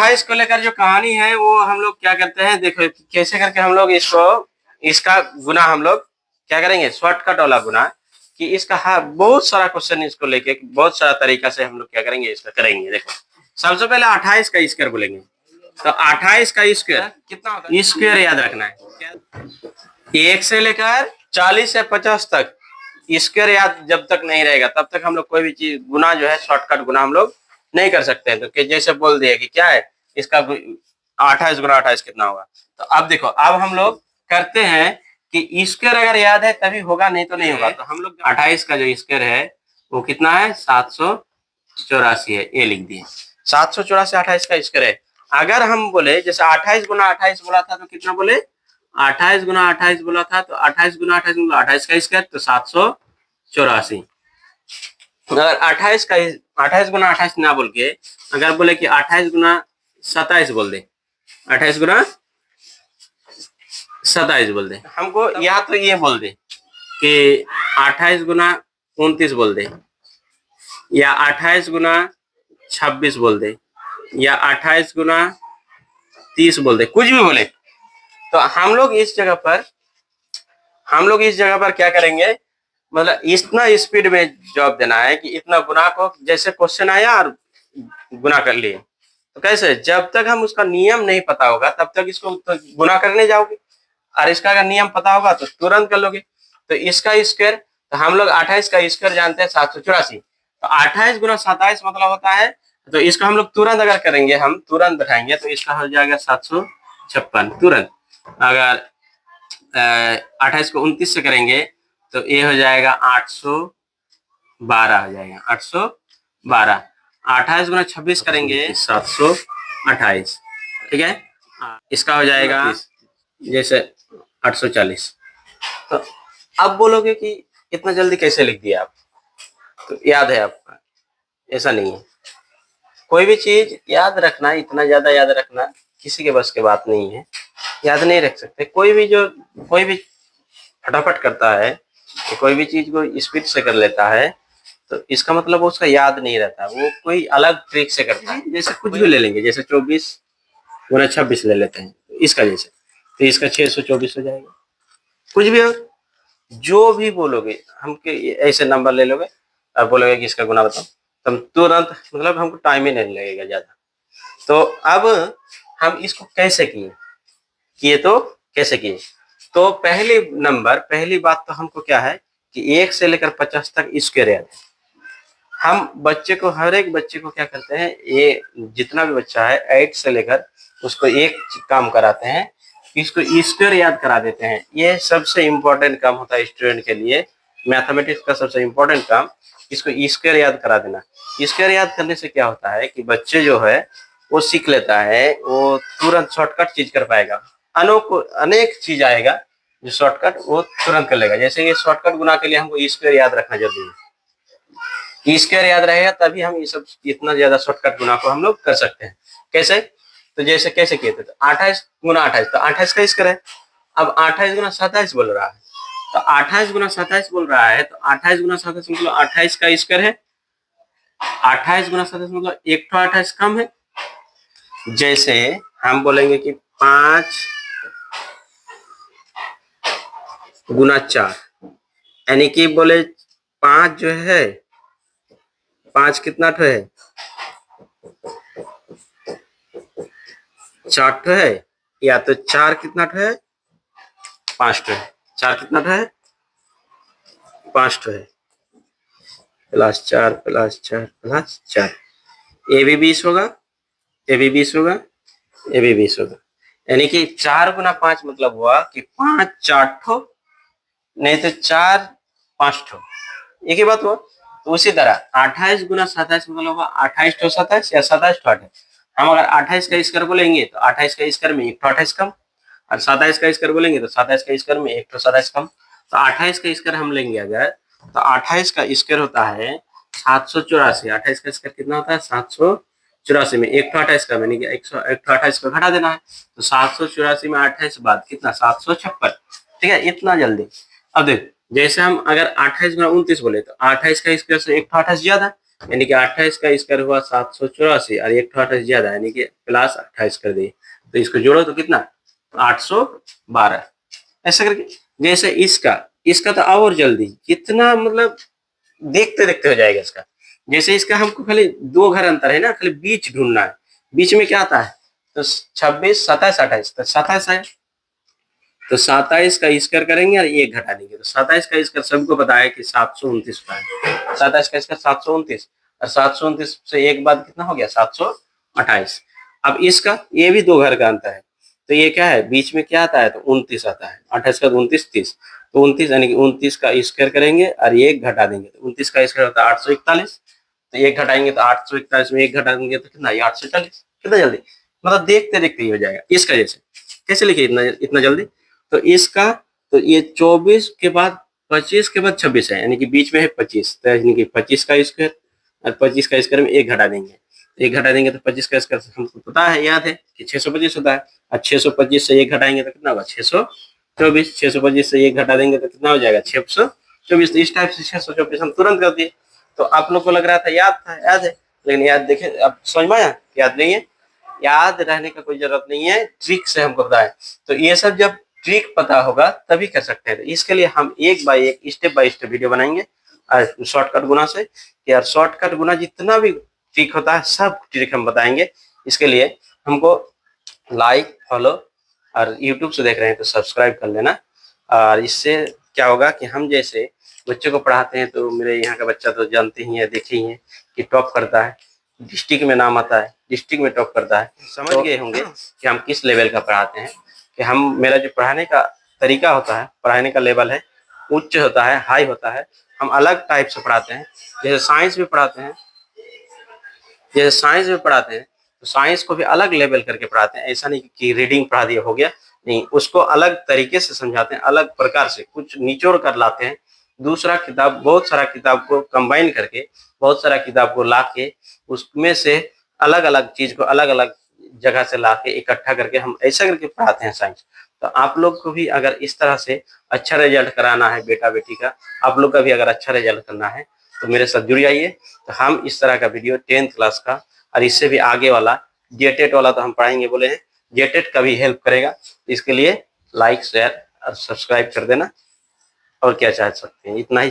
28 को लेकर जो कहानी है वो हम लोग क्या करते हैं, देखो कैसे करके हम लोग इसको इसका गुना हम लोग क्या करेंगे, शॉर्टकट वाला गुना, कि इसका बहुत सारा क्वेश्चन इसको लेके बहुत सारा तरीका से हम लोग क्या करेंगे, इसका करेंगे। देखो सबसे पहले 28 का स्क्वायर बोलेंगे, तो 28 का स्क्वायर कितना होता है, स्क्वायर याद रखना है। 1 से लेकर 40 से 50 तक स्क्वायर याद जब तक नहीं रहेगा तब तक हम लोग कोई भी चीज गुना जो है, शॉर्टकट गुना हम लोग नहीं कर सकते हैं। तो जैसे बोल दिया कि क्या है इसका 28 गुना 28 कितना होगा, तो अब देखो अब हम लोग करते हैं कि स्क्वायर अगर याद है तभी होगा, नहीं तो नहीं होगा। तो हम लोग 28 का जो स्क्वायर है वो कितना है, 784 है, ये लिख दिए 784 28 का स्क्वायर है। अगर हम बोले जैसे 28 गुना 28 बोला था तो कितना बोले, 28 गुना 28 बोला था तो 28 गुना 28 बोला 28 का स्क्वायर तो 784। अगर 28 गुना 28 ना बोल के अगर बोले कि 28 गुना 27 बोल दे, 28 गुना 27 बोल दे हमको, या तो ये बोल दे कि 28 गुना 29 बोल दे, या 28 गुना 26 बोल दे, या 28 गुना 30 बोल दे, कुछ भी बोले, तो हम लोग इस जगह पर क्या करेंगे, मतलब इतना स्पीड में जवाब देना है कि इतना गुना को, जैसे क्वेश्चन आया और गुना कर लिए, तो कैसे, जब तक हम उसका नियम नहीं पता होगा तब तक इसको तो गुना करने जाओगे, और इसका अगर नियम पता होगा तो तुरंत कर लोगे। तो इसका स्क्वायर, तो हम लोग 28 का स्क्वायर जानते हैं 784, तो 28 गुना 27 मतलब होता है, तो इसको हम लोग तुरंत अगर करेंगे, हम तुरंत बैठाएंगे तो इसका हो जाएगा 756 तुरंत। अगर 28 को 29 से करेंगे तो ये हो जाएगा 812 हो जाएगा, 812। 28 गुना 26 करेंगे 728, ठीक है, इसका हो जाएगा जैसे 840। तो अब बोलोगे कि इतना जल्दी कैसे लिख दिया आप, तो याद है आपका, ऐसा नहीं है। कोई भी चीज याद रखना, इतना ज्यादा याद रखना किसी के बस की बात नहीं है, याद नहीं रख सकते। कोई भी फटाफट करता है, कोई भी चीज को स्पीड से कर लेता है, तो इसका मतलब वो उसका याद नहीं रहता, वो कोई अलग ट्रिक से करता है। जैसे कुछ भी ले लेंगे, जैसे 24 गुना 26 ले लेते हैं, तो इसका जैसे, तो इसका 624 हो जाएगा। कुछ भी और जो भी बोलोगे, हम ऐसे नंबर ले लोगे और बोलोगे कि इसका गुना बताओ, तो हम तुरंत, मतलब हमको टाइम ही नहीं लगेगा ज्यादा। तो अब हम इसको कैसे किए तो कैसे किए, तो पहली बात तो हमको क्या है कि 1 से लेकर 50 तक स्क्वायर याद है। हम बच्चे को, हर एक बच्चे को क्या करते हैं, ये जितना भी बच्चा है 8 से लेकर उसको एक काम कराते हैं, इसको स्क्वायर याद करा देते हैं। ये सबसे इम्पोर्टेंट काम होता है स्टूडेंट के लिए, मैथमेटिक्स का सबसे इम्पोर्टेंट काम, इसको स्क्वायर याद करा देना। स्क्वायर याद करने से क्या होता है कि बच्चे जो है वो सीख लेता है, वो तुरंत शॉर्टकट चीज कर पाएगा, अनेक चीज आएगा जो शॉर्टकट वो तुरंत कर लेगा। जैसे ये शॉर्टकट गुना के लिए हमको स्क्वायर याद रखना जरूरी है, स्क्वायर याद रहेगा तभी हम ये सब इतना ज्यादा शॉर्टकट गुना को हम लोग कर सकते हैं। कैसे, तो जैसे कैसे किए थे, तो 28 गुना 28, तो 28 का स्क्वायर है। अब 28 गुना 27 बोल रहा है, तो 28 गुना 27 बोल रहा है, तो 28 गुना 27 मतलब 28 का स्क्वायर है। 28 गुना 27 मतलब एक तो 28 कम है। जैसे हम बोलेंगे कि 5 गुना 4, यानी कि बोले 5 जो है, 5 कितना ठो है, 4 ठो है, या तो 4 कितना ठो है, 5 ठो है, 4 कितना ठो है, 5 ठो है, +4 +4 +4, ये भी 20 होगा, ये भी 20 होगा, ये भी 20 होगा। यानी कि 4 गुना 5 मतलब हुआ कि 5 4 ठो, नहीं तो 4 5 ठो, एक ही बात हुआ। तो उसी तरह 28 गुना 27 मतलब होगा 28 ठो 27 या 27 ठो 28। हम अगर 28 का स्क्वायर बोलेंगे तो 28 का स्क्वायर में एक ठो 28 कम, और 27 का स्क्वायर बोलेंगे तो 27 का स्क्वायर में एक ठो 27 कम। तो 28 का स्क्वायर हम लेंगे अगर, तो 28 का स्क्वायर होता है 784। 28 का स्क्वायर कितना होता है, 784 में एक ठो 28 कम, यानी कि 128 को घटा देना है, तो 784 में 28 बाद कितना, 756। ठीक है, इतना जल्दी। अब देख, जैसे हम अगर 28 गुना 29 बोले तो 28 का स्क्वायर से एक ठो 28 ज्यादा, यानी कि 28 का स्क्वायर हुआ 784 और एक 28 ज्यादा यानी कि प्लस 28 कर दिए, तो इसको जोड़ो तो कितना 812। ऐसा करके जैसे इसका तो और जल्दी कितना मतलब देखते देखते हो जाएगा इसका। जैसे इसका हमको खाली 2 घर अंतर है ना, खाली बीच ढूंढना है, बीच में क्या आता है तो 26 27 28, तो 27 है तो 27 का स्क्वायर करेंगे और एक घटा देंगे, तो 27 का स्क्वायर सबको पता है कि 729 का है। 27 का स्क्वायर 729 और 729 से एक बाद कितना हो गया 728। अब इसका ये भी 2 घर का अंतर है, तो ये क्या है बीच में क्या आता है तो 29 आता है, 28 का 29 30, तो 29 यानी कि 29 का स्क्वायर करेंगे और एक घटा देंगे, तो 29 का स्क्वायर होता है 841, तो एक घटाएंगे तो 841 में एक घटा देंगे तो कितना 840। कितना जल्दी मतलब देखते देखते ही हो जाएगा। इसका जैसे कैसे लिखे इतना इतना जल्दी, तो इसका तो ये 24 के बाद 25 के बाद 26 है यानी कि बीच में है 25, तो यानी कि 25 का स्क्वायर और 25 का स्क्वायर में एक घटा देंगे, एक घटा देंगे तो 25 का स्क्वायर हमको पता है याद है कि 625 होता है, और 625 से एक घटाएंगे तो कितना होगा 624, 625 से एक घटा देंगे तो कितना हो जाएगा 624। तो इस टाइप से 624 हम तुरंत कर दिए। तो आप लोग को लग रहा था याद है, लेकिन याद देखे अब समझ में आया, याद नहीं है, याद रहने का कोई जरूरत नहीं है, ट्रिक से हमको पता है। तो ये सब जब ट्रिक पता होगा तभी कर सकते हैं। तो इसके लिए हम एक स्टेप बाय स्टेप वीडियो बनाएंगे शॉर्टकट गुना से, यार शॉर्टकट गुना जितना भी ट्रिक होता है सब ट्रिक हम बताएंगे। इसके लिए हमको लाइक फॉलो और यूट्यूब से देख रहे हैं तो सब्सक्राइब कर लेना। और इससे क्या होगा कि हम जैसे बच्चों को पढ़ाते हैं, तो मेरे यहाँ का बच्चा तो जानते ही है, देखे ही है कि टॉप करता है, डिस्ट्रिक्ट में नाम आता है, डिस्ट्रिक्ट में टॉप करता है। समझ गए होंगे कि हम किस लेवल का पढ़ाते हैं, कि हम मेरा जो पढ़ाने का तरीका होता है, पढ़ाने का लेवल है उच्च होता है, हाई होता है। हम अलग टाइप से पढ़ाते हैं, जैसे साइंस में पढ़ाते हैं, तो साइंस को भी अलग लेवल करके पढ़ाते हैं। ऐसा नहीं कि रीडिंग पढ़ा दिया हो गया, नहीं, उसको अलग तरीके से समझाते हैं, अलग प्रकार से कुछ निचोड़ कर लाते हैं। दूसरा किताब बहुत सारा किताब को कंबाइन करके, बहुत सारा किताब को ला के उसमें से अलग अलग चीज को अलग अलग जगह से ला के इकट्ठा करके हम ऐसा करके पढ़ाते हैं साइंस। तो आप लोग को भी अगर इस तरह से अच्छा रिजल्ट कराना है बेटा बेटी का, आप लोग का भी अगर अच्छा रिजल्ट करना है तो मेरे साथ जुड़ जाइए। तो हम इस तरह का वीडियो 10th क्लास का और इससे भी आगे वाला जेटेट वाला तो हम पढ़ाएंगे बोले हैं, जेटेट का भी हेल्प करेगा। इसके लिए लाइक शेयर और सब्सक्राइब कर देना, और क्या चाह सकते हैं, इतना ही।